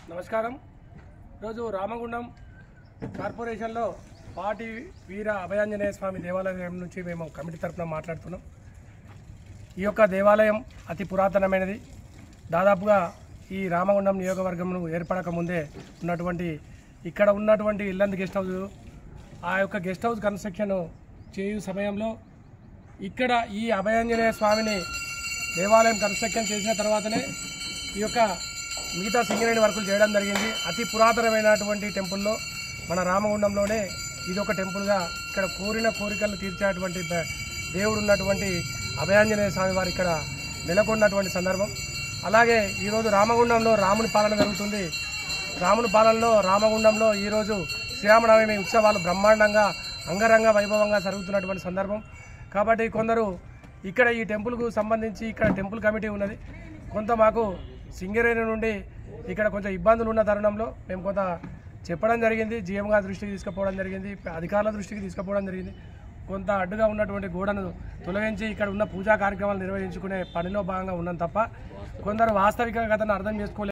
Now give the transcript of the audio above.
నమస్కారం. ఈరోజు రామగుండం కార్పొరేషన్లో పాటి వీర అభయాంజనేయ స్వామి దేవాలయం నుంచి మేము కమిటీ తరఫున మాట్లాడుతున్నాం. ఈ యొక్క దేవాలయం అతి పురాతనమైనది. దాదాపుగా ఈ రామగుండం నియోజకవర్గంను ఏర్పడక ముందే ఉన్నటువంటి ఇక్కడ ఉన్నటువంటి ఇల్లందు గెస్ట్ హౌస్, ఆ యొక్క గెస్ట్ హౌస్ కన్స్ట్రక్షన్ చేయు సమయంలో ఇక్కడ ఈ అభయాంజనేయ స్వామిని దేవాలయం కన్స్ట్రక్షన్ చేసిన తర్వాతనే ఈ యొక్క మిగతా సింగరేణి వర్కులు చేయడం జరిగింది. అతి పురాతనమైనటువంటి టెంపుల్లో మన రామగుండంలోనే ఇది ఒక టెంపుల్గా ఇక్కడ కోరిన కోరికలు తీర్చేటువంటి దేవుడు ఉన్నటువంటి అభయాంజనేయ స్వామి వారు ఇక్కడ నెలకొన్నటువంటి సందర్భం. అలాగే ఈరోజు రామగుండంలో రాముని పాలన జరుగుతుంది. రాముని పాలనలో రామగుండంలో ఈరోజు శ్రీరామనవమి ఉత్సవాలు బ్రహ్మాండంగా అంగరంగ వైభవంగా జరుగుతున్నటువంటి సందర్భం. కాబట్టి కొందరు ఇక్కడ ఈ టెంపుల్కు సంబంధించి ఇక్కడ టెంపుల్ కమిటీ ఉన్నది, కొంత మాకు సింగరేణి నుండి ఇక్కడ కొంచెం ఇబ్బందులు ఉన్న తరుణంలో మేము కొంత చెప్పడం జరిగింది. జీఎం గారి దృష్టికి తీసుకుపోవడం జరిగింది, అధికారుల దృష్టికి తీసుకుపోవడం జరిగింది. కొంత అడ్డుగా ఉన్నటువంటి గోడను తొలగించి ఇక్కడ ఉన్న పూజా కార్యక్రమాలు నిర్వహించుకునే పనిలో భాగంగా ఉన్నాం తప్ప కొందరు వాస్తవికతను అర్థం చేసుకోలేదు.